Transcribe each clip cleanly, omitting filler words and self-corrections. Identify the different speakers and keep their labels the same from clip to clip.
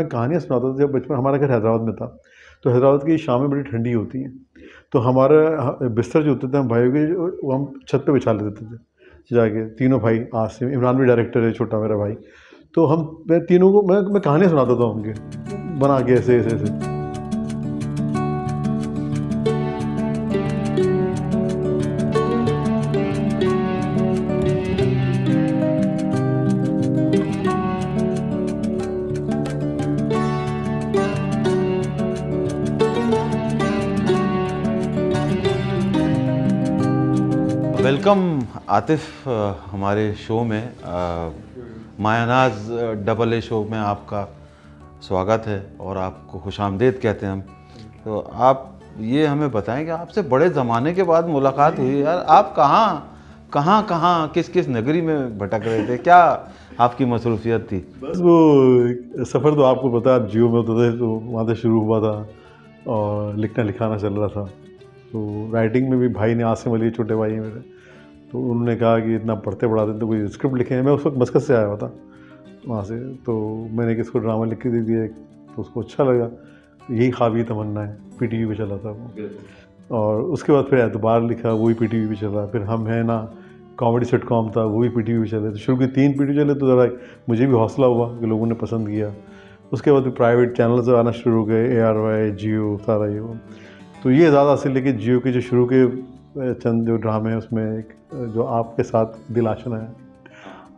Speaker 1: मैं कहानियाँ सुनाता था जब बचपन। हमारा घर हैदराबाद में था, तो हैदराबाद की शामें बड़ी ठंडी होती हैं, तो हमारा बिस्तर जो होते थे हम भाइयों के, वो हम छत पे बिछा लेते थे जाके, तीनों भाई। आसिम, इमरान भी डायरेक्टर है, छोटा मेरा भाई। तो मैं तीनों को मैं कहानियाँ सुनाता था उनके, बना के ऐसे ऐसे ऐसे।
Speaker 2: वेलकम आतिफ हमारे शो में। मायानाज डबल ए शो में आपका स्वागत है और आपको खुशामदीद कहते हैं हम। तो आप ये हमें बताएं कि आपसे बड़े ज़माने के बाद मुलाकात हुई यार। आप कहाँ किस किस नगरी में भटक रहे थे, क्या आपकी मसरूफियत थी?
Speaker 1: बस वो सफ़र तो आपको पता है, आप जियो में होते थे तो वहाँ से शुरू हुआ था और लिखना लिखाना चल रहा था। तो राइटिंग में भी भाई ने, आसिम अली छोटे भाई हैं मेरे, तो उन्होंने कहा कि इतना पढ़ते पढ़ाते तो कोई स्क्रिप्ट लिखें। मैं उस वक्त मस्कत से आया हुआ था वहाँ से, तो मैंने किसको ड्रामा लिख के दे दिया, तो उसको अच्छा लगा। तो यही ख्वाबी तमन्ना है, पीटीवी पे चला था वो। और उसके बाद फिर एतबार लिखा, वो भी पीटीवी पे चला। फिर हम हैं ना, कॉमेडी सिटकॉम था, वो भी पीटीवी पे चले। तो शुरू के 3 पीटीवी चले, तो ज़रा मुझे भी हौसला हुआ कि लोगों ने पसंद किया। उसके बाद प्राइवेट चैनल्स आना शुरू हो गए, ARY, जियो, सारा ये वो। तो ये ज़्यादा असर, लेकिन जियो के जो शुरू के चंद जो ड्रामे हैं उसमें एक जो आपके साथ दिल आशना है,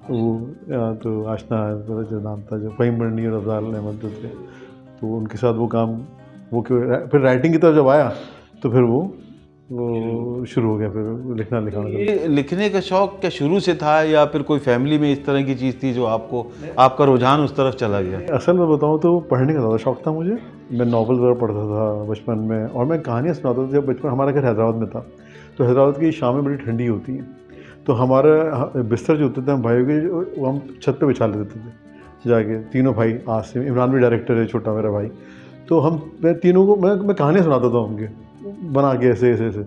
Speaker 1: वो तो आशना है जो नाम था, जो फ़हीम बर्नी और अफ़ज़ाल अहमद जो थे, तो उनके साथ वो काम, वो फिर राइटिंग की तरफ जब आया तो फिर वो शुरू हो गया, फिर लिखना लिखाना।
Speaker 2: ये लिखने का शौक़ क्या शुरू से था या फिर कोई फैमिली में इस तरह की चीज़ थी जो आपका रुझान उस तरफ चला गया?
Speaker 1: असल में बताऊँ तो पढ़ने का ज़्यादा शौक़ था मुझे। मैं नॉवल ज़रा पढ़ता था बचपन में, और मैं कहानियाँ सुनाता था जब बचपन। हमारा घर हैदराबाद में था, तो हैदराबाद की शामें बड़ी ठंडी होती हैं, तो हमारा बिस्तर जो होते थे हम भाइयों के, वो हम छत पे बिछा लेते थे जाके, तीनों भाई। आसिम, इमरान भी डायरेक्टर है, छोटा मेरा भाई। तो मैं तीनों को मैं कहानियाँ सुनाता था उनके, बना के ऐसे ऐसे ऐसे।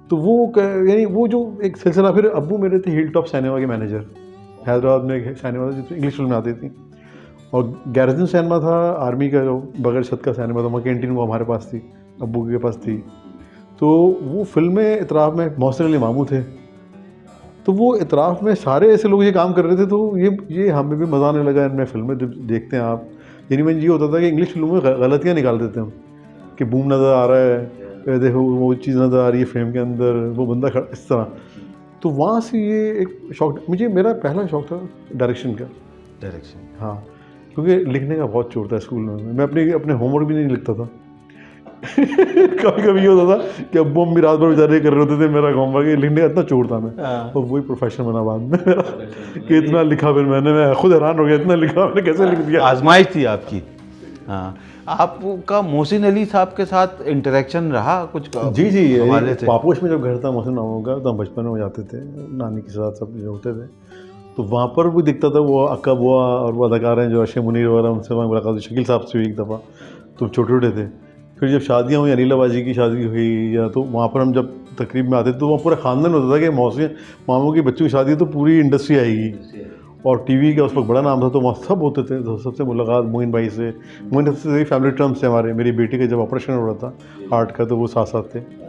Speaker 1: तो वो यानी वो जो एक सिलसिला। फिर अब्बू मेरे थे हिल टॉप सिनेमा के मैनेजर, हैदराबाद में एक सिनेमा था जिसमें इंग्लिश फिल्में आती थी, और गैरजन सिनेमा था आर्मी का, जो बगैर छत का सिनेमा था। वहाँ कैंटीन वो हमारे पास थी, अब्बू के पास थी। तो वो फिल्में इतराफ़ में मोहसिन अली मामू थे, तो वो इतराफ़ में सारे ऐसे लोग ये काम कर रहे थे। तो ये हमें भी मज़ा आने लगा इनमें। फिल्में देखते हैं आप, यानी मैं ये होता था कि इंग्लिश फिल्मों में गलतियाँ निकाल देते हम, कि बूम नज़र आ रहा है, देखो वो चीज़ नज़र आ रही है फ्रेम के अंदर, वो बंदा खड़ा, इस तरह। तो वहाँ से ये एक शौक़ मुझे, मेरा पहला शौक़ था डायरेक्शन का। हाँ, क्योंकि लिखने का बहुत चोट था स्कूल में। मैं अपने होमवर्क भी नहीं लिखता था। कभी कभी ये होता था कि अब्बू अम्मी रात भर बेचारे कर रहे होते थे मेरा होमवर्क, लिखने का इतना चोट था मैं। और वही प्रोफेशन बना बाद में मेरा, कि इतना लिखा। फिर मैं खुद हैरान हो गया, इतना लिखा मैंने कैसे लिख दिया।
Speaker 2: आजमाइश थी आपकी। हाँ, आपका मोहसिन अली साहब के साथ इंटरेक्शन रहा कुछ?
Speaker 1: जी, पापोश में जब घर था मोहसिन मामू का, तो हम बचपन में जाते थे नानी के साथ, सब जो होते थे। तो वहाँ पर भी दिखता था वो अक्का बुआ और वो अदाकार हैं जो अशे मुनीर वगैरह, उनसे वहाँ मुलाकात हुई। शकील साहब से हुई एक दफ़ा, तो छोटे छोटे थे। फिर जब शादियाँ हुई, अनिला बाजी की शादी हुई, या तो वहाँ पर हम जब तकरीब में आते थे, तो वहाँ पूरा ख़ानदान होता था कि मोहसिन मामू की बच्चों की शादी है तो पूरी इंडस्ट्री आएगी। और टीवी का उस वक्त बड़ा नाम था, तो वहाँ सब होते थे। तो सबसे मुलाकात मोइन भाई से, मोइन सबसे फैमिली टर्म्स थे हमारे। मेरी बेटी का जब ऑपरेशन हो रहा था हार्ट का, तो वो साथ साथ थे।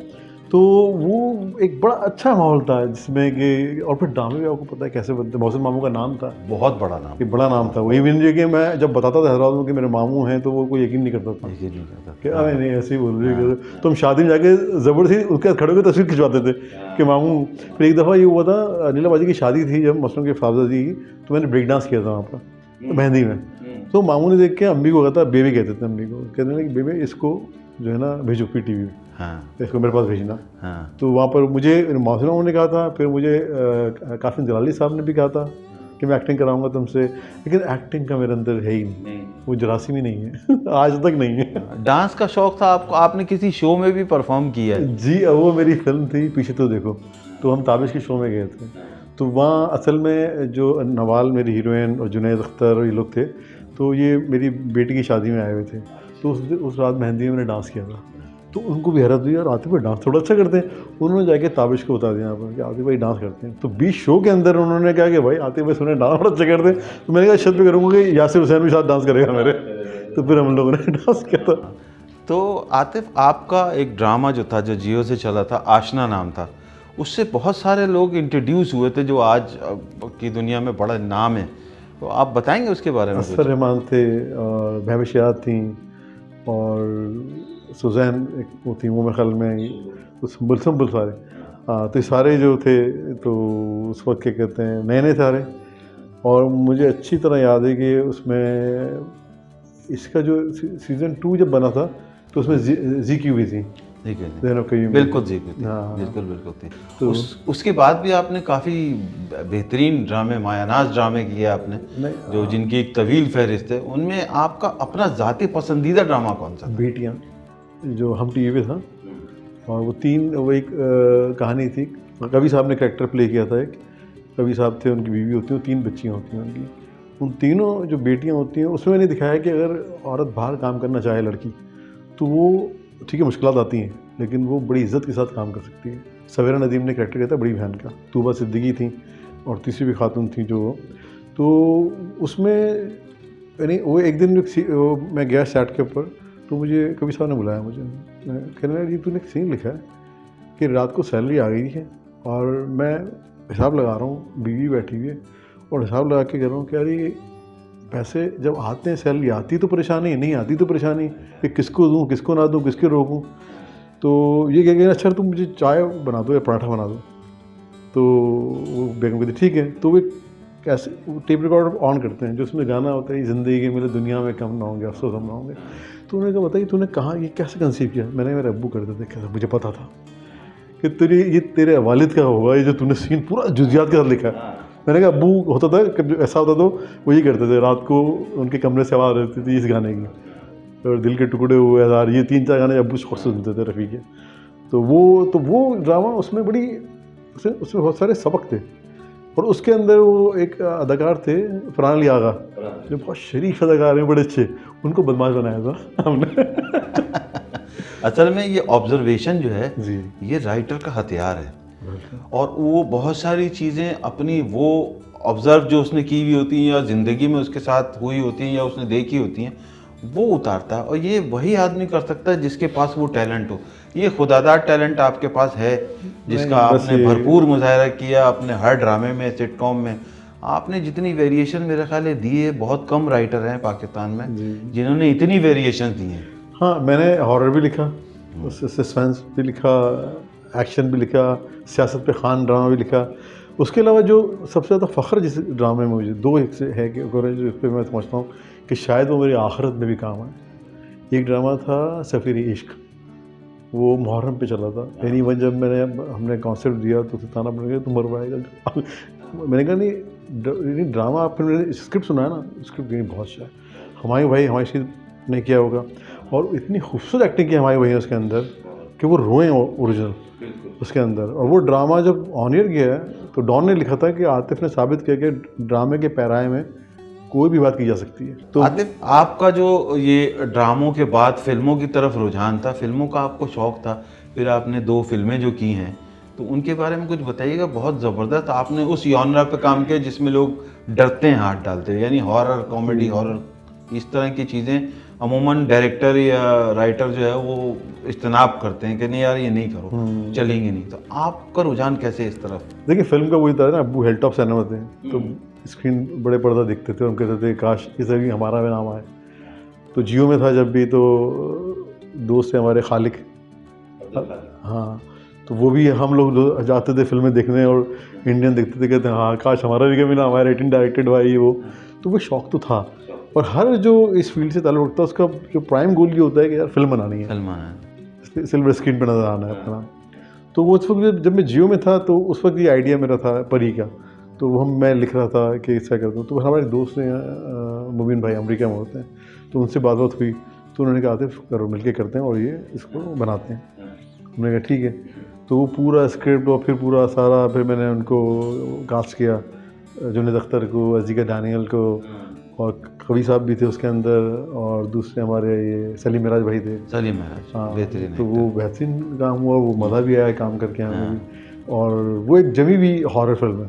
Speaker 1: तो वो एक बड़ा अच्छा माहौल था जिसमें कि, और फिर ड्रामे भी आपको पता है कैसे बनते। मोहसिन मामू का नाम था,
Speaker 2: बहुत बड़ा नाम,
Speaker 1: एक बड़ा नाम था। वही भी नहीं कि मैं जब बताता था हैदराबाद में कि मेरे मामू हैं, तो वो कोई यकीन नहीं करता था कि नहीं ऐसे ही बोल रही। तो हम शादी में जाके ज़बरदस्ती उसके साथ खड़े होकर तस्वीर खिंचवाते थे कि मामू। फिर एक दफ़ा ये हुआ था, अनिला बाजी की शादी थी जब मसरूम के फाफजा जी की, तो मैंने ब्रेक डांस किया था वहाँ पर मेहंदी में। तो मामू ने देख के अम्मी को कहा था, बेबी कहते थे अम्मी को, कहते हैं कि बेबी इसको जो है ना भेजो पीटीवी में।
Speaker 2: हाँ,
Speaker 1: इसको मेरे पास भेजना।
Speaker 2: हाँ।
Speaker 1: तो वहाँ पर मुझे मोहसिन मामू ने कहा था, फिर मुझे कासिम जलाली साहब ने भी कहा था कि मैं एक्टिंग कराऊंगा तुमसे, लेकिन एक्टिंग का मेरे अंदर है ही नहीं। वो जरासीम ही नहीं है। आज तक नहीं है।
Speaker 2: डांस का शौक़ था आपको? आपने किसी शो में भी परफॉर्म किया है?
Speaker 1: जी, वो मेरी फिल्म थी पीछे तो देखो, तो हम ताबिश के शो में गए थे। तो वहाँ असल में जो नवाल मेरी हीरोइन और जुनैद अख्तर और ये लोग थे, तो ये मेरी बेटी की शादी में आए हुए थे। तो उस रात मेहंदी में मैंने डांस किया था। तो उनको भी हैरत हुई, यार आतिफ भाई डांस थोड़ा अच्छा करते हैं। उन्होंने जाके ताबिश को बता दिया यहाँ पर कि आतिफ भाई डांस करते हैं। तो 20 शो के अंदर उन्होंने कहा कि भाई आतिफ भाई सुने डांस बड़ा अच्छा करते हैं। तो मैंने कहा शर्त पे करूँगा कि यासिर हुसैन भी साथ डांस करेगा मेरे। तो फिर हम लोगों ने डांस किया था।
Speaker 2: तो आतिफ, आपका एक ड्रामा जो था, जो जियो से चला था, आशना नाम था, उससे बहुत सारे लोग इंट्रोड्यूस हुए थे जो आज की दुनिया में बड़ा नाम है। तो आप बताएंगे उसके बारे में कुछ?
Speaker 1: असर रहमान थे और महविशात थी और सुजैन एक वो थी, वो मेरे ख्याल में तो संबल सारे, हाँ, तो ये सारे जो थे तो उस वक्त क्या कहते हैं नए नए सारे। और मुझे अच्छी तरह याद है कि उसमें इसका जो सीज़न 2 जब बना था तो उसमें जी भी थी,
Speaker 2: ठीक है जी,
Speaker 1: ज़ैन कयूम,
Speaker 2: बिल्कुल जी, बिल्कुल
Speaker 1: हाँ,
Speaker 2: बिल्कुल थी।
Speaker 1: तो
Speaker 2: उसके बाद भी आपने काफ़ी बेहतरीन ड्रामे, मायानाज़ ड्रामे किए आपने,
Speaker 1: नहीं,
Speaker 2: जो जिनकी एक तवील फहरिस्त है। उनमें आपका अपना ज़ाती पसंदीदा ड्रामा कौन सा था?
Speaker 1: बेटियाँ जो हम टीवी पे था, और वो एक कहानी थी, कवि साहब ने कैरेक्टर प्ले किया था। एक कवि साहब थे, उनकी बीवी होती है, 3 बच्चियाँ होती हैं उनकी। उन तीनों जो बेटियाँ होती हैं उसमें मैंने दिखाया कि अगर औरत बाहर काम करना चाहे लड़की, तो वो ठीक है मुश्किलात आती हैं लेकिन वो बड़ी इज़्ज़त के साथ काम कर सकती है। सवेरा नदीम ने कैरेक्टर किया था बड़ी बहन का, तूबा सिद्दीकी थी और तीसरी भी खातून थी जो, तो उसमें यानी वो एक दिन मैं गया सेट के ऊपर, तो मुझे कवि साहब ने बुलाया, मुझे कहने लगा जी तूने एक सीन लिखा है कि रात को सैलरी आ गई है और मैं हिसाब लगा रहा हूँ, बीवी बैठी हुई है और हिसाब लगा के कह रहा हूँ कि यार पैसे जब आते हैं, सैलरी आती तो परेशानी, नहीं आती तो परेशानी कि किसको दूँ किसको ना दूँ किसके रोकूँ। तो ये कह गया अच्छा तुम मुझे चाय बना दो या पराठा बना दो। तो वो बेगम कहती ठीक है। तो वे कैसे टेप रिकॉर्डर ऑन करते हैं जो उसमें गाना होता है, ज़िंदगी के मेरे दुनिया में कम ना होंगे अफसोस हम ना होंगे। तो उन्होंने कहा बताइए तूने कहाँ ये कैसे कंसीव किया? मैंने मेरे अब्बू करते थे, कैसे मुझे पता था कि ये तेरे वालिद का होगा, ये जो तूने सीन पूरा जुजियात के साथ लिखा है। मैंने कहा अब्बू होता था कभी ऐसा होता तो वो ये करते थे, रात को उनके कमरे से आवाज़ रहती थी इस गाने की, और दिल के टुकड़े हुए यार, ये 3-4 गाने अब्बू शौक से सुनते थे रफ़ी के। तो वो ड्रामा उसमें उसमें बहुत सारे सबक थे। और उसके अंदर वो एक अदाकार थे फरहान अली आगा, जो बहुत शरीफ अदाकार हैं, बड़े अच्छे, उनको बदमाश बनाया था हमने।
Speaker 2: असल में ये ऑब्जर्वेशन जो है
Speaker 1: जी,
Speaker 2: ये राइटर का हथियार है, और वो बहुत सारी चीज़ें अपनी वो ऑब्ज़र्व जो उसने की हुई होती हैं या ज़िंदगी में उसके साथ हुई होती हैं या उसने देखी होती हैं, वो उतारता है। और ये वही आदमी कर सकता है जिसके पास वो टैलेंट हो। ये खुदादार टैलेंट आपके पास है, जिसका आपने भरपूर मुजाहरा किया अपने हर ड्रामे में, सिटकॉम में। आपने जितनी वेरिएशन मेरे ख्याल है दी है, बहुत कम राइटर हैं पाकिस्तान में जिन्होंने इतनी वेरिएशन दी हैं।
Speaker 1: हाँ, मैंने हॉरर भी लिखा, उससे सस्पेंस भी लिखा, एक्शन भी लिखा, सियासत पे खान ड्रामा भी लिखा। उसके अलावा जो सबसे ज़्यादा फ़ख्र जिस ड्रामे में मुझे दो एक से है कि जो इस पर मैं समझता हूँ कि शायद वो मेरी आखिरत में भी काम आए। एक ड्रामा था सफ़ीर इश्क, वो मुहर्रम पे चला था। यानी वन जब हमने कॉन्सेप्ट दिया तो ताना बन गया, तुम मरवाएगा। मैंने कहा नहीं ड्रामा, आप फिर मैंने स्क्रिप्ट सुना है ना, स्क्रिप्ट नहीं बहुत अच्छा है, हमारी शीद ने किया होगा, और इतनी खूबसूरत एक्टिंग की हमारी भाई ने उसके अंदर कि वो रोएं ओरिजिनल उसके अंदर। और वो ड्रामा जब ऑन एयर गया है तो डॉन ने लिखा था कि आतिफ ने साबित किया कि ड्रामे के पैराए में कोई भी बात की जा सकती है। तो
Speaker 2: आतिफ, आपका जो ये ड्रामों के बाद फिल्मों की तरफ रुझान था, फिल्मों का आपको शौक़ था, फिर आपने 2 फिल्में जो की हैं तो उनके बारे में कुछ बताइएगा। बहुत ज़बरदस्त आपने उस जॉनरा पे काम किया जिसमें लोग डरते हैं हाथ डालते हैं, यानी हॉरर, कॉमेडी, हॉरर, इस तरह की चीज़ें अमूमन डायरेक्टर या राइटर जो है वो इज्तनाब करते हैं कि नहीं यार ये नहीं करो, चलेंगे नहीं। तो आपका रुझान कैसे इस तरफ?
Speaker 1: देखिए फिल्म का वही था ना, अब्बू हेल टॉप सिनेमा थे, तो स्क्रीन बड़े पर्दा दिखते थे, हम कहते थे काश इस भी हमारा भी नाम आए। तो जियो में था जब भी, तो दोस्त है हमारे खालिक, हाँ, तो वो भी हम लोग जाते थे फिल्में देखने और इंडियन देखते थे, कहते हैं हाँ काश हमारा भी कभी नाम आए, रेटिंग डायरेक्टेड भाई वो। तो वो शौक़ तो था, और हर जो इस फील्ड से ताल्लुक़ रखता है उसका जो प्राइम गोल ये होता है कि यार फिल्म बनानी है, सिल्वर स्क्रीन पर नज़र आना है अपना। तो वो उस वक्त जब मैं जियो में था तो उस वक्त ये आइडिया मेरा था परी का, तो मैं लिख रहा था कि ऐसा करता हूँ। तो हमारे दोस्त हैं मुबीन भाई, अमेरिका में होते हैं, तो उनसे बात हुई, तो उन्होंने कहा आतिफ करो मिल के करते हैं और ये इसको बनाते हैं। हमने कहा ठीक है। तो वो पूरा स्क्रिप्ट और फिर पूरा सारा, फिर मैंने उनको कास्ट किया, जुनेद अख्तर को, अजीका दानियल को, और कवि साहब भी थे उसके अंदर, और दूसरे हमारे ये सलीम मिराज भाई थे।
Speaker 2: सलीम मिराज,
Speaker 1: हाँ,
Speaker 2: बेहतरीन।
Speaker 1: तो वो बेहतरीन काम हुआ, वो मज़ा भी आया काम करके हमें भी। और वो एक जमी भी हॉरर फिल्म है,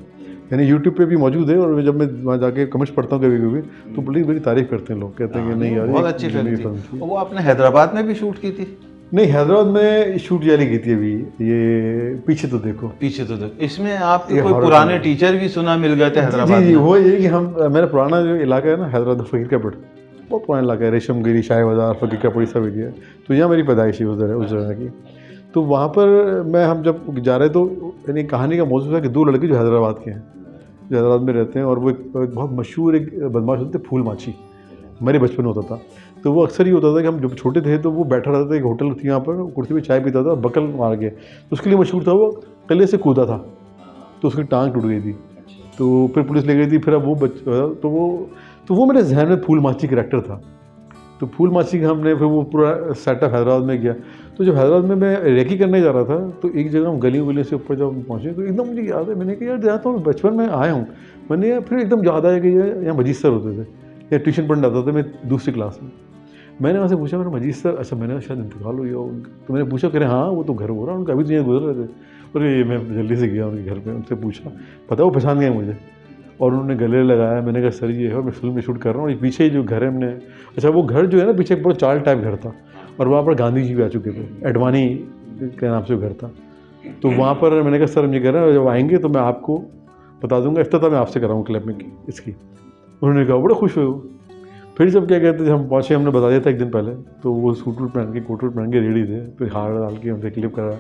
Speaker 1: यानी यूट्यूब पे भी मौजूद है, और जब मैं वहाँ जाके कमेंट्स पढ़ता हूँ कभी कभी तो बड़ी बड़ी तारीफ़ करते हैं लोग, कहते हैं कि नहीं यार
Speaker 2: बहुत
Speaker 1: ये
Speaker 2: अच्छी
Speaker 1: genuine
Speaker 2: फिल्म
Speaker 1: थी।
Speaker 2: थी। वो आपने हैदराबाद में भी शूट की थी?
Speaker 1: नहीं, हैदराबाद में शूट जारी की थी अभी, ये पीछे तो देखो।
Speaker 2: पीछे तो देखो, इसमें आपके
Speaker 1: ये
Speaker 2: कोई
Speaker 1: horror
Speaker 2: पुराने
Speaker 1: film है।
Speaker 2: टीचर भी सुना मिल गए थे हैदराबाद
Speaker 1: जी,
Speaker 2: में?
Speaker 1: वो ये कि हम मेरा पुराना जो इलाका है ना हैदराबाद फ़कीर का पड़, बहुत पुराना इलाका है, रेशमगिरी, शाही बाज़ार, फ़कीर का पड़ी सब एरिया है। तो यहाँ मेरी पैदाइश है उस जगह की। तो वहाँ पर हम जब जा रहे तो यानी कहानी का मौजूद था कि दो लड़के जो हैदराबाद के हैं, जो हैदराबाद में रहते हैं, और वो एक बहुत मशहूर एक बदमाश होते थे फूल माची, मेरे बचपन में होता था। तो वो अक्सर ही होता था कि हम जब छोटे थे तो वो बैठा रहता था, एक होटल थी यहाँ पर, कुर्सी पे चाय पीता था, बकल मार के, तो उसके लिए मशहूर था। वो किले से कूदा था तो उसकी टांग टूट गई थी, तो फिर पुलिस ले गई थी। फिर अब वो तो वो मेरे जहन में फूल माची करैक्टर था। तो फूल माची का हमने फिर वो पूरा सेटअप हैदराबाद में किया। तो जब हैदराबाद में मैं रेकी करने जा रहा था तो एक जगह हम गली से ऊपर जब पहुँचे तो एकदम मुझे याद है, मैंने कहा यार जहाँ तो मैं बचपन में आया हूँ, मैंने यार फिर एकदम याद आया कि यहाँ मजीद सर होते थे, या ट्यूशन पढ़ने आता था मैं दूसरी क्लास में। मैंने वहाँ से पूछा, मैंने मजीद सर, अच्छा मैंने शायद इंतकाल हुई हो उनका, तो मैंने पूछा, कह रहे हाँ वो तो घर हो रहा उनका, अभी तो यहाँ गुजर रहे थे। अरे मैं जल्दी से गया उनके घर पे, उनसे पूछा, पता वो पहचान गए मुझे, और उन्होंने गले लगाया। मैंने कहा सर ये है, और मैं फिल्म में शूट कर रहा हूँ, और ये पीछे ही जो घर है हमने, अच्छा वो घर जो है ना पीछे एक बड़ा चाल टाइप घर था, और वहाँ पर गांधी जी भी आ चुके थे, एडवानी के नाम से वो घर था। तो वहाँ पर मैंने कहा सर हम ये कह रहे हैं, जब आएंगे तो मैं आपको बता दूंगा, इफ्तिताह मैं आपसे कराऊँ क्लब में इसकी। उन्होंने कहा, बड़े खुश हुए वो। फिर जब क्या कहते थे हम पहुँचे, हमने बता दिया था एक दिन पहले, तो वो सूट वूट पहन के, कोट वूट पहन के रेडी थे, फिर हार डाल के उनसे क्लिप करा,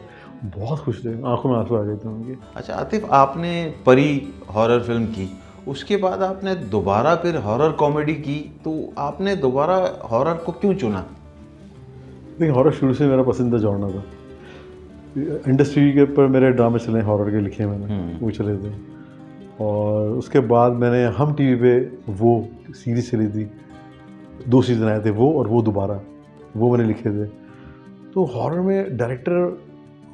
Speaker 1: बहुत खुश थे, आंखों में आंसू आ गए थे उनके।
Speaker 2: अच्छा आतिफ, आपने परी हॉरर फिल्म की, उसके बाद आपने दोबारा फिर हॉरर कॉमेडी की, तो आपने दोबारा हॉरर को क्यों चुना?
Speaker 1: देखिए हॉरर शुरू से मेरा पसंदीदा जॉनर था। इंडस्ट्री के ऊपर मेरे ड्रामे चले, हॉरर के लिखे मैंने, वो चले थे। और उसके बाद मैंने हम टीवी पे वो सीरीज चली थी, 2 सीज़न आए थे, वो और वो दोबारा, वो मैंने लिखे थे। तो हॉरर में डायरेक्टर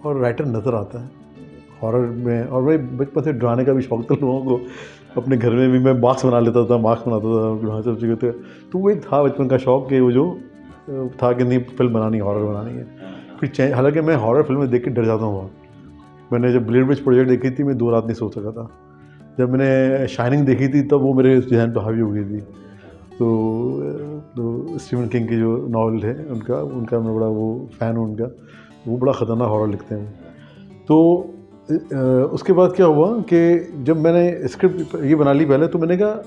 Speaker 1: और राइटर नज़र आता है हॉरर में। और मैं बचपन से डराने का भी शौक था लोगों को, अपने घर में भी मैं मास्क बना लेता था, मास्क बनाता था, वहाँ सब चीज़ें थे। तो वो एक था बचपन का शौक कि वो जो था कि नहीं फिल्म बनानी, हॉरर बनानी है। फिर हालांकि मैं हॉरर फिल्में देख के डर जाता हूँ। मैंने जब ब्लेयर ब्रिज प्रोजेक्ट देखी थी, मैं 2 रात नहीं सो सका था। जब मैंने शाइनिंग देखी थी तब वो मेरे जहन पर हावी हो गई थी। तो स्टीवन किंग की जो नावल है उनका मैं बड़ा वो फ़ैन हूँ उनका, वो बड़ा ख़तरनाक हॉरर लिखते हैं। तो उसके बाद क्या हुआ कि जब मैंने स्क्रिप्ट ये बना ली पहले, तो मैंने कहा,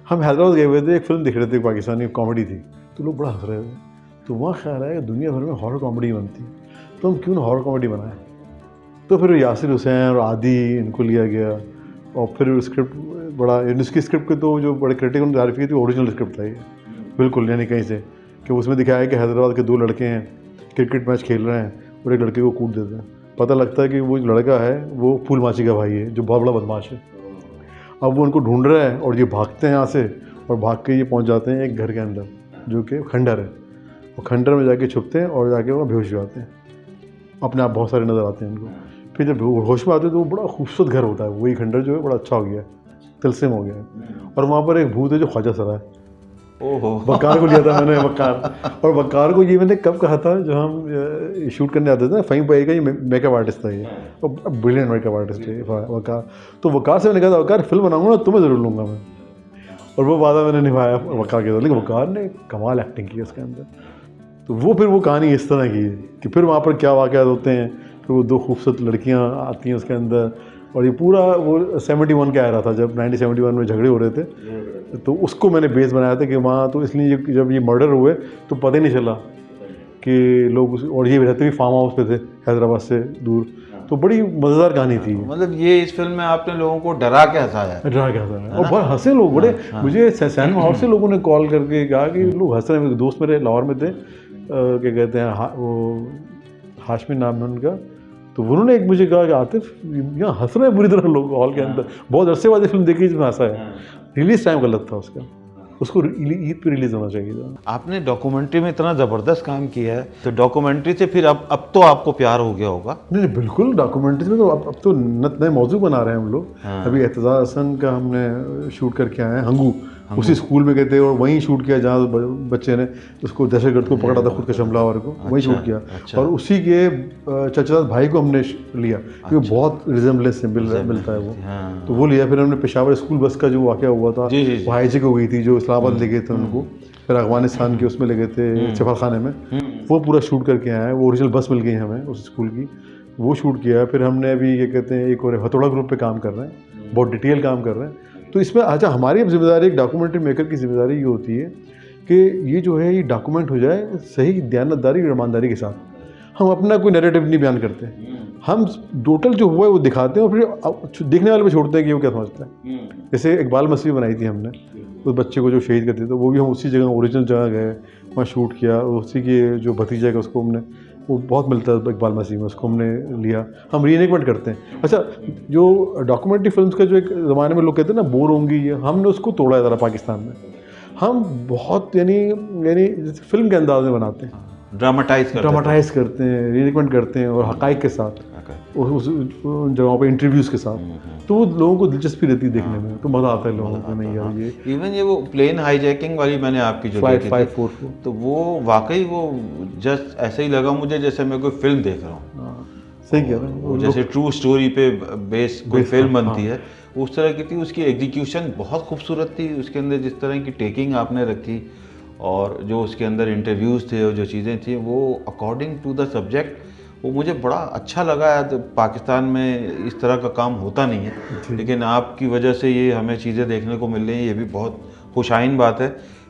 Speaker 1: हम हैदराबाद गए हुए थे, एक फ़िल्म देख रहे थे, पाकिस्तानी कॉमेडी थी, तो लोग बड़ा हंस रहे थे। तो वहाँ ख्याल आया कि दुनिया भर में हॉरर कॉमेडी बनती है, तो हम क्यों ना हॉरर कॉमेडी बनाएं। तो फिर यासिर हुसैन और आदि इनको लिया गया, और फिर स्क्रिप्ट बड़ा, इसकी स्क्रिप्ट के तो जो बड़े क्रिटिक ने तारीफ़ की थी, ओरिजिनल स्क्रिप्ट था ये बिल्कुल, यानी कहीं से, कि उसमें दिखाया है कि हैदराबाद के 2 लड़के हैं, क्रिकेट मैच खेल रहे हैं और एक लड़के को कूट देते हैं। पता लगता है कि वो जो लड़का है वो फूल माची का भाई है, जो बहुत बड़ा बदमाश है। अब वो उनको ढूंढ रहा है, और ये भागते हैं यहाँ से, और भाग के ये पहुँच जाते हैं एक घर के अंदर जो कि खंडर है, और खंडर में जाके छुपते हैं, और जाके वहाँ बेहोश हो जाते हैं। अपने आप बहुत सारे नज़र आते हैं उनको। फिर जब होश में आते हैं तो वो बड़ा खूबसूरत घर होता है, वही खंडर जो है बड़ा अच्छा हो गया है, तिलस्म हो गया है। और वहाँ पर एक भूत है जो ख्वाजा सरा है।
Speaker 2: ओहो,
Speaker 1: वकार को लिया था मैंने, वकार। और वकार को ये मैंने कब कहा था, जब हम शूट करने आते थे ना, फहीम भाई का ये मेकअप आर्टिस्ट था, ये ब्रिलियंट मेकअप आर्टिस्ट है वकार। तो वकार से मैंने कहा था, वकार फिल्म बनाऊंगा ना तुम्हें ज़रूर लूँगा मैं, और वो वादा मैंने निभाया वकार के साथ। लेकिन वकार ने कमाल एक्टिंग की उसके अंदर। तो वो फिर वो कहानी इस तरह की है कि फिर वहाँ पर क्या वाक़यात होते हैं, फिर वो 2 खूबसूरत लड़कियाँ आती हैं उसके अंदर, और ये पूरा वो 71 का आ रहा था, जब 1971 में झगड़े हो रहे थे, तो उसको मैंने बेस बनाया था कि वहाँ तो इसलिए जब ये मर्डर हुए तो पता ही नहीं चला कि लोग और ये रहते भी फार्म हाउस पे थे हैदराबाद से दूर। तो बड़ी मज़ेदार कहानी थी।
Speaker 2: मतलब ये इस फिल्म में आपने लोगों को डरा के हंसाया?
Speaker 1: डरा के हंसाया, और बहुत हंसे लोग बड़े। मुझे सिनेमा हाउस से लोगों ने कॉल करके कहा कि लोग हंस रहे हैं। मेरे दोस्त मेरे लाहौर में थे, क्या कहते हैं, वो हाशमी नाम है उनका, तो उन्होंने एक मुझे कहा कि आतिफ यहाँ हंस रहे हैं बुरी तरह लोग हॉल के अंदर। बहुत अरसे बाद फिल्म देखी जिसमें हंसा है। रिलीज टाइम गलत था उसका, उसको ईद पे रिलीज होना चाहिए था।
Speaker 2: आपने डॉक्यूमेंट्री में इतना ज़बरदस्त काम किया है, तो डॉक्यूमेंट्री से फिर अब तो आपको प्यार हो गया होगा?
Speaker 1: नहीं बिल्कुल, डॉक्यूमेंट्री में तो अब तो नए मौजू बना रहे हैं हम लोग। अभी एतज़ाज़ हसन का हमने शूट करके आए हैं, हंगू उसी स्कूल में गए थे और वहीं शूट किया जहाँ बच्चे ने उसको दहशतगर्द को पकड़ा था, खुद का हमलावर को, वहीं शूट किया। और उसी के चचेरा भाई को हमने लिया क्योंकि बहुत रिजेम्बलेंस मिलता है वो, तो वो लिया। फिर हमने पेशावर स्कूल बस का जो वाक़या हुआ था वो हाईजैक हो गई थी, जो इस्लामाबाद ले गए थे उनको, फिर अफगानिस्तान के उसमें ले गए थे सफर खाने में, वो पूरा शूट करके आया है। वो ओरिजिनल बस मिल गई हमें उस स्कूल की, वो शूट किया। फिर हमने अभी ये कहते हैं एक और हथौड़ा ग्रुप पे काम कर रहे हैं, बहुत डिटेल काम कर रहे हैं। तो इसमें अच्छा हमारी अब जिम्मेदारी, एक डॉक्यूमेंट्री मेकर की जिम्मेदारी ये होती है कि ये जो है ये डॉक्यूमेंट हो जाए सही दयानतदारी और ईमानदारी के साथ। हम अपना कोई नैरेटिव नहीं बयान करते, हम टोटल जो हुआ है वो दिखाते हैं और फिर देखने वाले पे छोड़ते हैं कि वो क्या समझता है। जैसे इकबाल मसीह बनाई थी हमने, उस बच्चे को जो शहीद करते थे, वो भी हम उसी जगह ओरिजिनल जगह गए, वहाँ शूट किया। उसी के जो भतीजा है उसको हमने, वो बहुत मिलता है इकबाल मसीह में, उसको हमने लिया, हम रीएनिमेट करते हैं। अच्छा, जो डॉक्यूमेंट्री फिल्म्स का जो एक ज़माने में लोग कहते हैं ना बोर होंगी, ये हमने उसको तोड़ा है ज़रा पाकिस्तान में। हम बहुत यानी फिल्म के अंदाज में बनाते हैं, ड्रामाटाइज करते हैं, रीएनिमेट करते हैं और हक़ाइक़ के साथ, उस जगहों पे इंटरव्यूज़ के साथ। तो वो लोगों को दिलचस्पी रहती है देखने में, तो मज़ा आता है लोगों को। नहीं यार ये
Speaker 2: इवन ये वो प्लेन हाईजैकिंग वाली मैंने आपकी जो देखी थी,
Speaker 1: 544,
Speaker 2: तो वो वाकई वो जस्ट ऐसे ही लगा मुझे जैसे मैं कोई फिल्म देख रहा हूँ।
Speaker 1: सही कह रहे हैं,
Speaker 2: जैसे ट्रू स्टोरी पे बेस कोई फिल्म बनती है उस तरह की थी। उसकी एग्जीक्यूशन बहुत खूबसूरत थी, उसके अंदर जिस तरह की टेकिंग आपने रखी और जो उसके अंदर इंटरव्यूज़ थे और जो चीज़ें थी वो अकॉर्डिंग टू द सब्जेक्ट, वो मुझे बड़ा अच्छा लगा। तो पाकिस्तान में इस तरह का काम होता नहीं है, लेकिन आपकी वजह से ये हमें चीज़ें देखने को मिल रही हैं। ये भी बहुत खुशाइन बात है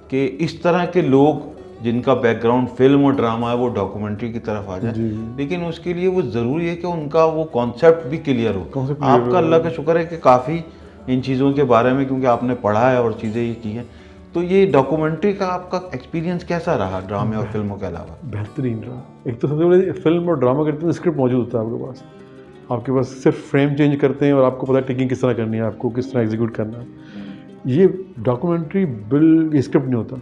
Speaker 2: कि इस तरह के लोग जिनका बैकग्राउंड फिल्म और ड्रामा है वो डॉक्यूमेंट्री की तरफ आ जाए, लेकिन उसके लिए वो ज़रूरी है कि उनका वो कॉन्सेप्ट भी क्लियर हो। आपका अल्लाह का शुक्र है कि काफ़ी इन चीज़ों के बारे में, क्योंकि आपने पढ़ा है और चीज़ें ये की हैं। तो ये डॉक्यूमेंट्री का आपका एक्सपीरियंस कैसा रहा ड्रामे और फिल्मों के अलावा?
Speaker 1: बेहतरीन रहा। एक तो सबसे बड़ी फिल्म और ड्रामा करते हैं स्क्रिप्ट मौजूद होता है आपके पास सिर्फ फ्रेम चेंज करते हैं और आपको पता है टेकिंग किस तरह करनी है, आपको किस तरह एग्जीक्यूट करना है। ये डॉक्यूमेंट्री ये स्क्रिप्ट नहीं होता,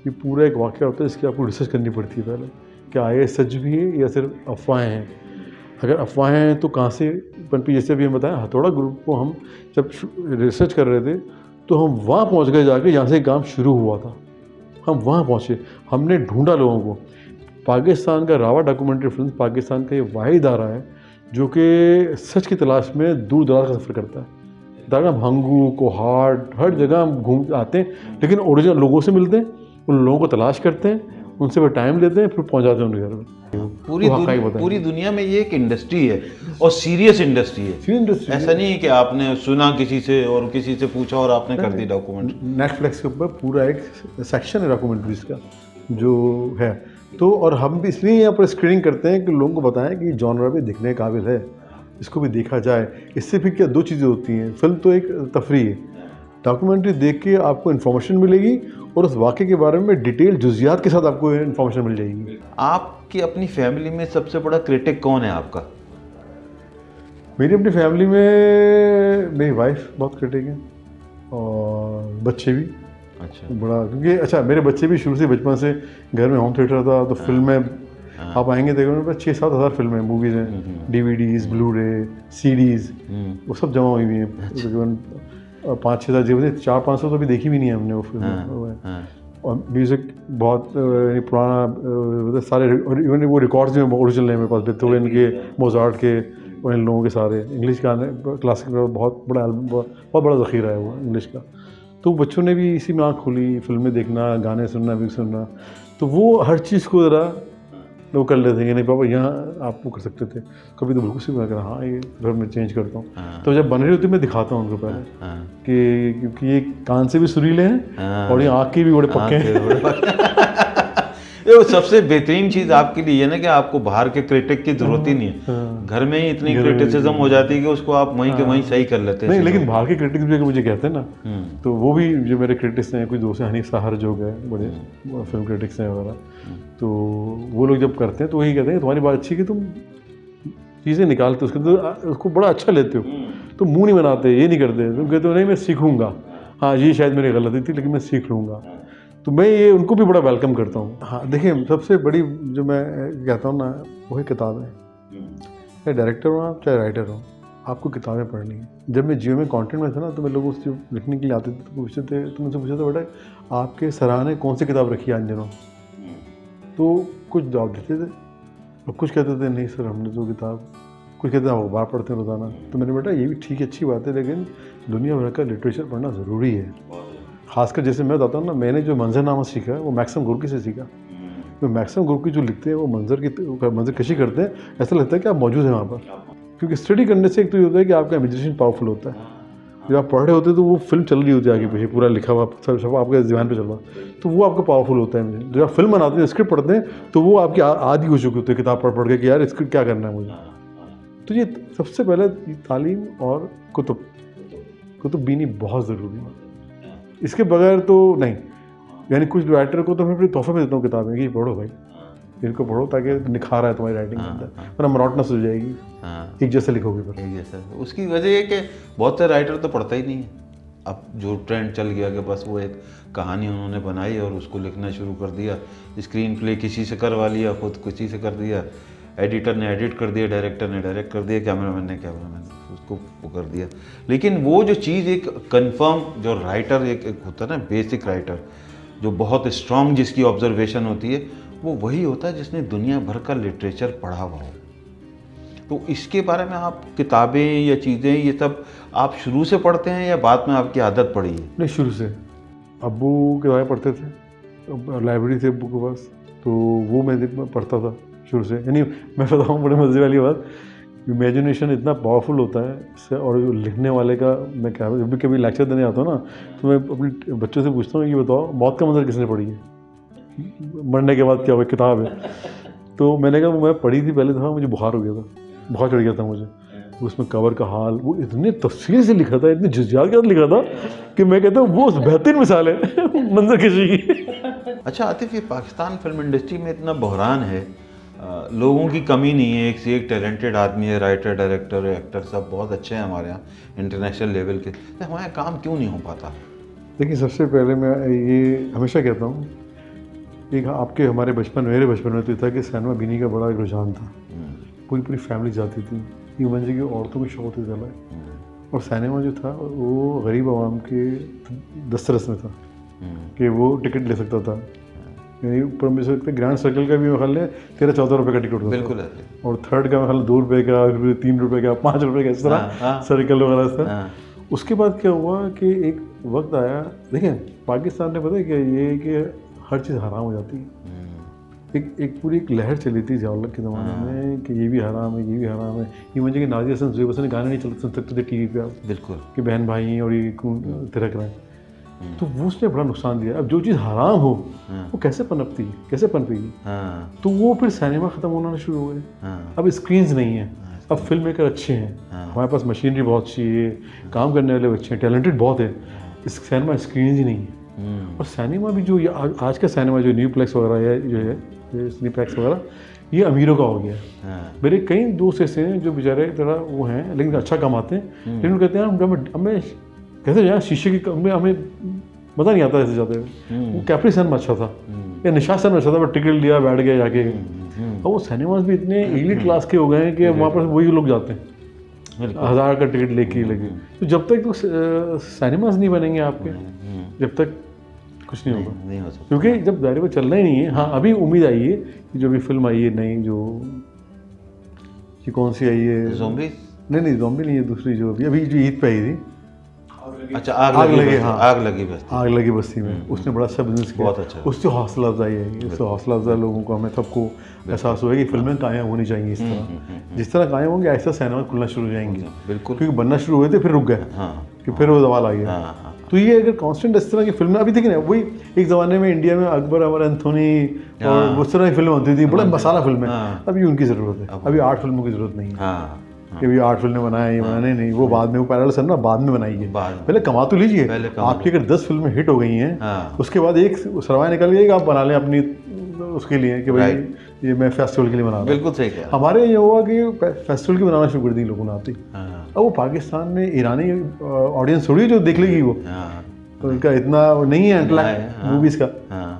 Speaker 1: ये पूरा एक वाक़या होता है, इसकी आपको रिसर्च करनी पड़ती है पहले, क्या ये सच भी है या सिर्फ अफवाहें हैं। अगर अफवाहें हैं तो कहाँ से पनपी। जैसे अभी हम बताया हथौड़ा ग्रुप को हम जब रिसर्च कर रहे थे तो हम वहाँ पहुँच गए जाके जहाँ से काम शुरू हुआ था, हम वहाँ पहुँचे, हमने ढूंढा लोगों को। पाकिस्तान का रावा डॉक्यूमेंट्री फिल्म पाकिस्तान का ये वाहिद इदारा है जो कि सच की तलाश में दूर दराज का सफ़र करता है। दागा भंगू कोहाट हर जगह हम घूम आते हैं, लेकिन ओरिजिनल लोगों से मिलते हैं, उन लोगों को तलाश करते हैं, उनसे वो टाइम लेते हैं, फिर पहुँच जाते हैं उनके घर में।
Speaker 2: पूरी दुनिया में ये एक इंडस्ट्री है और सीरियस इंडस्ट्री है। ऐसा नहीं है कि आपने सुना किसी से और किसी से पूछा और आपने कर दी डॉक्यूमेंट।
Speaker 1: नेटफ्लिक्स के ऊपर पूरा एक सेक्शन है डॉक्यूमेंट्रीज का जो है। तो और हम भी इसलिए यहाँ पर स्क्रीनिंग करते हैं कि लोगों को बताएं कि जॉनरा भी दिखने के काबिल है, इसको भी देखा जाए। इससे फिर क्या दो चीज़ें होती हैं, फिल्म तो एक तफरीह है, डॉक्यूमेंट्री देख के आपको इन्फॉर्मेशन मिलेगी और उस वाक़े के बारे में डिटेल जुज़ियात के साथ आपको इन्फॉर्मेशन मिल जाएगी।
Speaker 2: आपकी अपनी फैमिली में सबसे बड़ा क्रिटिक कौन है आपका?
Speaker 1: मेरी अपनी फैमिली में मेरी वाइफ बहुत क्रिटिक है और बच्चे भी। अच्छा, बड़ा क्योंकि अच्छा मेरे बच्चे भी शुरू से बचपन से घर में होम थिएटर था, तो फिल्में आप आएंगे देखोगे मेरे पास 6-7 हज़ार फिल्में मूवीज़ हैं, DVDs ब्लू-रे CDs वो सब जमा हुई हैं। तकरीबन 5-6 हज़ार जीवन 400-500 तो अभी देखी भी नहीं है हमने वो फिल्म। और म्यूज़िक बहुत पुराना सारे, इवन वो रिकॉर्ड्स में ओरिजिनल है मेरे पास, बेथोवेन के, मोजार्ट के और इन लोगों के सारे इंग्लिश गाने क्लासिक बहुत बड़ा ज़ख़ीरा है वो इंग्लिश का। तो बच्चों ने भी इसी में आँख खोली, फिल्में देखना, गाने सुनना, म्यूज़िक सुनना, तो वो हर चीज़ को ज़रा लोग कर लेते हैं। नहीं पापा यहाँ आप वो कर सकते थे, कभी तो बिल्कुल सी मैं कहा हाँ ये फिर मैं चेंज करता हूँ। तो जब बन रही होती मैं दिखाता हूँ उनको पहले कि क्योंकि ये कान से भी सुरीले हैं और ये आँख के भी बड़े पक्के हैं।
Speaker 2: ये सबसे बेहतरीन चीज़ आपके लिए है ना कि आपको बाहर के क्रिटिक की जरूरत ही नहीं है, घर में ही इतनी क्रिटिसिज्म हो जाती है कि उसको आप वहीं के वहीं सही कर लेते हैं।
Speaker 1: नहीं, लेकिन बाहर के क्रिटिक्स भी मुझे कहते हैं ना, तो वो भी जो मेरे क्रिटिक्स हैं, कुछ दोस्त हैं, हनीफ साहर जो है बड़े फिल्म क्रिटिक्स हैं वगैरह, तो वो लोग जब करते हैं तो वही कहते हैं तुम्हारी बात अच्छी कि तुम चीज़ें निकालते हो उसको बड़ा अच्छा लेते हो, तो मुँह नहीं बनाते, ये नहीं करते, तुम कहते हो नहीं मैं सीखूँगा, हाँ ये शायद मेरी गलती थी लेकिन मैं सीख लूँगा। तो मैं ये उनको भी बड़ा वेलकम करता हूँ। हाँ देखिए, सबसे बड़ी जो मैं कहता हूँ ना वही किताब है, चाहे डायरेक्टर हो आप चाहे राइटर हो, आपको किताबें पढ़नी है। जब मैं जियो में कंटेंट में था ना, तो मैं लोगों से लिखने के लिए आते थे तो पूछते थे, तो मुझसे पूछा था, बेटा आपके सराहने कौन सी किताब रखी है इन दिनों? तो कुछ जवाब देते थे और कुछ कहते थे नहीं सर हमने तो किताब, कुछ कहते थे हम अखबार पढ़ते हैं रोज़ाना। तो मैंने बेटा ये भी ठीक है, अच्छी बात है, लेकिन दुनिया भर का लिटरेचर पढ़ना ज़रूरी है। खासकर जैसे मैं बताता हूँ ना, मैंने जो मंजरनामा सीखा है वो मैक्सिम गोर्की से सीखा। तो मैक्सिम गोर्की जो लिखते हैं वो मंजर कशी करते हैं, ऐसा लगता है कि आप मौजूद हैं वहाँ पर। क्योंकि स्टडी करने से एक तो ये होता है कि आपका इमेजिनेशन पावरफुल होता है। जब आप पढ़ रहे होते हैं तो वो फिल्म चल रही होती है आगे पीछे, पूरा लिखा हुआ सब आपके ध्यान पे चल रहा, तो वो आपका पावरफुल होता है। जब आप फिल्म बनाते हैं, स्क्रिप्ट पढ़ते हैं, तो वो आपकी आदि हो चुकी होती है किताब पढ़ के कि यार स्क्रिप्ट क्या करना है मुझे। तो ये सबसे पहले तालीम और कुतुब बीनी बहुत ज़रूरी है, इसके बगैर तो नहीं। यानी कुछ राइटर को तो मैं फिर तोहफे में देता हूँ किताबें कि पढ़ो भाई, इनको पढ़ो ताकि निखार है तुम्हारी राइटिंग के अंदर, वरना मोनोटोनस हो जाएगी। एक जैसे लिखोगे पर
Speaker 2: एक जैसा। उसकी वजह ये कि बहुत से राइटर तो पढ़ता ही नहीं है। अब जो ट्रेंड चल गया कि बस वो एक कहानी उन्होंने बनाई और उसको लिखना शुरू कर दिया, स्क्रीन प्ले किसी से करवा लिया, खुद किसी से कर दिया, एडिटर ने एडिट कर दिया, डायरेक्टर ने डायरेक्ट कर दिया, कैमरामैन उसको वो कर दिया। लेकिन वो जो चीज़ एक कंफर्म जो राइटर एक होता है ना, बेसिक राइटर जो बहुत स्ट्रॉन्ग जिसकी ऑब्जर्वेशन होती है, वो वही होता है जिसने दुनिया भर का लिटरेचर पढ़ा हुआ हो। तो इसके बारे में आप किताबें या चीज़ें ये सब आप शुरू से पढ़ते हैं या बाद में आपकी आदत पड़ी है?
Speaker 1: नहीं, शुरू से। अब्बू किताबें पढ़ते थे, लाइब्रेरी थी अब्बू के पास, तो वो मैं पढ़ता था शुरू से। यानी मैं बताऊँ बड़ी मज़े वाली बात, इमेजिनेशन इतना पावरफुल होता है इससे। और जो लिखने वाले का मैं क्या, जब भी कभी लेक्चर देने आता हूँ ना, तो मैं अपने बच्चों से पूछता हूँ, ये बताओ मौत का मंजर किसने पढ़ी है, मरने के बाद क्या हुआ, किताब है। तो मैंने कहा मैं पढ़ी थी पहले दफ़ा, मुझे बुखार हो गया था, बुखार चढ़ गया था मुझे। उसमें कवर का हाल वो इतने तफसील से लिखा था, इतने जज्बात के साथ लिखा था कि मैं कहता हूँ वो बेहतरीन मिसाल है मंजर कशी की।
Speaker 2: अच्छा आतिफ, ये पाकिस्तान फिल्म इंडस्ट्री में इतना बहरान है, लोगों की कमी नहीं है, एक से एक टैलेंटेड आदमी है, राइटर, डायरेक्टर, एक्टर सब बहुत अच्छे हैं हमारे यहाँ इंटरनेशनल लेवल के, तो हमारे काम क्यों नहीं हो पाता?
Speaker 1: देखिए, सबसे पहले मैं ये हमेशा कहता हूँ, एक आपके हमारे बचपन, मेरे बचपन में तो था कि सिनेमा बीनी का बड़ा रुझान था, पूरी फैमिली जाती थी, इवन की औरतों को शौक होता था। और सिनेमा जो था वो गरीब आवाम के दस्तरस में था कि वो टिकट ले सकता था। यानी ऊपर में से ग्रैंड सर्कल का भी मैं ख्याल है 13-14 रुपये का टिकट होता
Speaker 2: बिल्कुल
Speaker 1: था, और थर्ड का मैं ख्याल 2 रुपये का, 3 रुपये का, 5 रुपये का, इस तरह सर्कल वगैरह था। उसके बाद क्या हुआ कि एक वक्त आया, देखें पाकिस्तान ने पता है क्या, ये कि हर चीज़ हराम हो जाती है। एक पूरी एक लहर चली थी जवाहरलाल के ज़माने में कि ये भी हराम है, ये भी हराम है। ये मुझे कि नाज़िर हसन ज़ुबैर हसन गाने नहीं सुन सकते थे टीवी पे आप,
Speaker 2: बिल्कुल,
Speaker 1: कि बहन भाई हैं और ये तिरक रहे हैं। तो वो उसने बड़ा नुकसान दिया। अब जो चीज़ हराम हो वो कैसे पनपती है, कैसे पनपेगी? तो वो फिर सिनेमा ख़त्म होना शुरू हो गए। अब स्क्रीन्स नहीं है, अब फिल्म मेकर अच्छे हैं, हमारे पास मशीनरी बहुत अच्छी है, काम करने वाले बच्चे हैं, टैलेंटेड बहुत है, इस सिनेमा स्क्रीन ही नहीं है। और सिनेमा भी जो आज का सिनेमा जो न्यू प्लेक्स वगैरह है, जो है सिनीप्लेक्स वगैरह, ये अमीरों का हो गया है। मेरे कई दोस्त ऐसे हैं जो बेचारे थोड़ा वो हैं लेकिन अच्छा कमाते हैं, लेकिन वो कहते हैं हमें कैसे जाए शीशे की हमें पता नहीं आता ऐसे जाते हुए। वो कैप्री सिनेमा अच्छा था या निशा सिनेमा अच्छा था, मैं टिकट लिया बैठ गया जाके। और वो सिनेमाज भी इतने एलीट क्लास के हो गए हैं कि वहाँ पर वही लोग जाते हैं 1000 का टिकट लेके लगे। तो जब तक तो सिनेमाज नहीं बनेंगे आपके, जब तक कुछ नहीं होगा,
Speaker 2: नहीं हो सकता,
Speaker 1: क्योंकि जब दायरे में चलना ही नहीं है। हाँ, अभी उम्मीद आई है कि जो भी फिल्म आई है नई, जो ये कौन सी आई है,
Speaker 2: ज़ॉम्बी?
Speaker 1: नहीं ज़ॉम्बी नहीं है, दूसरी जो अभी जो ईद पे आई थी,
Speaker 2: अच्छा आग लगी, हाँ आग लगी बस्ती
Speaker 1: में, उसने बड़ा अच्छा बिजनेस किया,
Speaker 2: बहुत अच्छा।
Speaker 1: उससे हौसला अफजाई है, उससे हौसला अफजाई लोगों को, हमें सबको एहसास हुआ कि फिल्में कायम होनी चाहिए इस तरह, जिस तरह कायम होंगे ऐसा सिनेमा खुलना शुरू हो जाएंगे।
Speaker 2: बिल्कुल,
Speaker 1: क्योंकि बनना शुरू हुए थे फिर रुक गए, कि फिर वो दवाल आ गया। तो ये अगर कांस्टेंट इस तरह की फिल्में, अभी देखिए ना, वही एक ज़माने में इंडिया में अकबर और एंथोनी और उस तरह की फिल्में होती थी, बड़ा मसाला फिल्में, अभी उनकी ज़रूरत है, अभी 8 फिल्मों की ज़रूरत नहीं है कि भी 8 फिल्में बनाए, ये बनाने नहीं, वो बाद में, वो पैरेलल सर ना बाद में बनाई है, पहले कमा तो लीजिए। आपकी अगर 10 फिल्में हिट हो गई हैं, उसके बाद एक सरवाई निकल गई कि आप बना लें अपनी उसके लिए कि भाई ये मैं फेस्टिवल के लिए बना रहा हूँ।
Speaker 2: बिल्कुल सही कहा।
Speaker 1: हमारे ये हुआ कि फेस्टिवल की बनाना शुरू कर दी लोगों ने आती। अब वो पाकिस्तान में ईरानी ऑडियंस थोड़ी जो देख लेगी, वो तो उनका इतना नहीं है इंटेलेक्ट मूवीज़ का,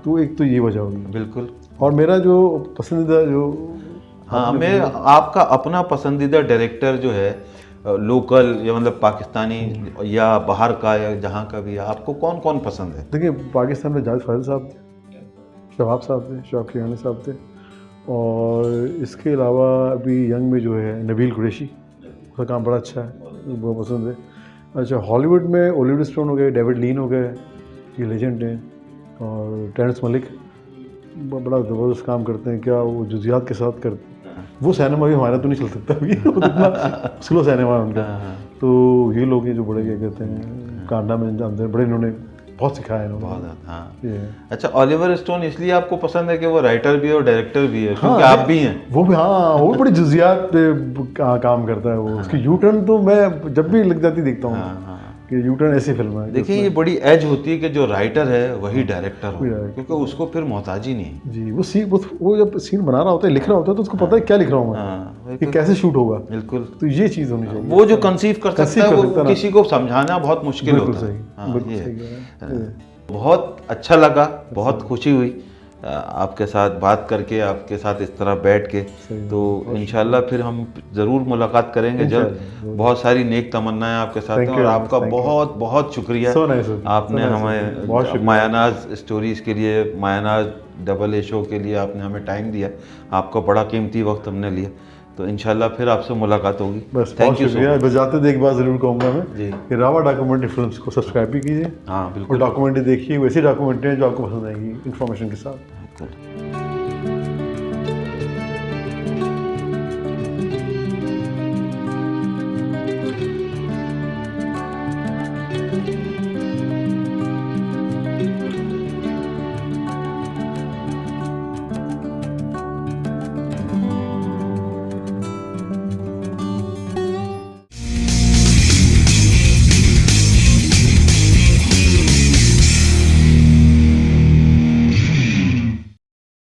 Speaker 1: तो एक तो ये वजह होगी।
Speaker 2: बिल्कुल।
Speaker 1: और मेरा जो पसंदीदा जो
Speaker 2: मैं आपका अपना पसंदीदा डायरेक्टर जो है लोकल या मतलब पाकिस्तानी या बाहर का या जहाँ का भी, आपको कौन कौन पसंद है?
Speaker 1: देखिए, पाकिस्तान में जावेद फाजिल साहब थे, शवाब साहब थे, शवाब किरानी साहब थे, और इसके अलावा अभी यंग में जो है नबील कुरैशी, उसका काम बड़ा अच्छा है, वो पसंद है। अच्छा, हॉलीवुड में ओलिवर स्टोन हो गए, डेविड लीन हो गए, ये लेजेंड हैं, और टेरेंस मलिक बड़ा ज़बरदस्त काम करते हैं, क्या वो जुजियात के साथ करते हैं। वो सिनेमा भी हमारा तो नहीं चल सकता अभी, वो तो इतना स्लो सिनेमा है उनका। तो ये लोग हैं जो बड़े क्या कहते हैं, कांडा में जानते हैं, बड़े इन्होंने बहुत सिखाया है इन्होंने।
Speaker 2: बहुत, हाँ।
Speaker 1: ये
Speaker 2: अच्छा, ऑलिवर स्टोन इसलिए आपको पसंद है कि वो राइटर भी है और डायरेक्टर भी है, क्योंकि
Speaker 1: हाँ,
Speaker 2: आप भी हैं।
Speaker 1: वो भी, हाँ, वो भी बड़ी जुजियात पे काम करता है वो। उसकी यू टर्न तो मैं जब भी लग जाती देखता हूँ
Speaker 2: हाँ, हाँ।
Speaker 1: कि यू टर्न ऐसी फिल्म है।
Speaker 2: देखिए, ये बड़ी एज होती है कि जो राइटर है वही डायरेक्टर हो,
Speaker 1: वही director।
Speaker 2: क्योंकि उसको फिर मोहताज ही नहीं।
Speaker 1: जी, वो जब सीन बना रहा होता है, लिख रहा होता है, तो उसको पता है क्या लिख रहा हूँ मैं,
Speaker 2: हाँ,
Speaker 1: कि कैसे शूट होगा।
Speaker 2: बिल्कुल।
Speaker 1: तो ये चीज़ होनी चाहिए।
Speaker 2: वो जो कंसीव कर सकता है,
Speaker 1: सकता
Speaker 2: वो
Speaker 1: ना।
Speaker 2: किसी को समझाना बहुत मुश्किल
Speaker 1: बिल्कुल
Speaker 2: होता है।
Speaker 1: सही,
Speaker 2: हाँ,
Speaker 1: बिल्कुल
Speaker 2: ये
Speaker 1: सही
Speaker 2: है।
Speaker 1: कह रहे हैं।
Speaker 2: बहुत अच्छा लगा, बहुत खुशी हुई आपके साथ बात करके, आपके साथ इस तरह बैठ के। तो इंशाल्लाह फिर हम ज़रूर मुलाकात करेंगे जल्द। बहुत सारी नेक तमन्नाएं आपके साथ हैं, और आपका बहुत बहुत शुक्रिया।
Speaker 1: So nice of you.
Speaker 2: आपने
Speaker 1: So nice of you. बहुत
Speaker 2: हमें
Speaker 1: शुक्रिया।
Speaker 2: मायानाज स्टोरीज़ के लिए, मायानाज डबल ए शो के लिए आपने हमें टाइम दिया, आपका बड़ा कीमती वक्त हमने लिया। तो इंशाल्लाह फिर आपसे मुलाकात होगी।
Speaker 1: बस
Speaker 2: थैंक
Speaker 1: बहुत
Speaker 2: यू
Speaker 1: शुक्रिया। बस जाते थे एक बार ज़रूर कहूँगा मैं
Speaker 2: जी।
Speaker 1: कि रावा डॉक्यूमेंट्री फिल्म्स को सब्सक्राइब भी कीजिए,
Speaker 2: हाँ,
Speaker 1: और
Speaker 2: बिल्कुल
Speaker 1: डॉक्यूमेंट्री देखिए, वैसी डॉक्यूमेंट्री हैं जो आपको पसंद आएंगी इन्फॉर्मेशन के साथ।
Speaker 2: बिल्कुल।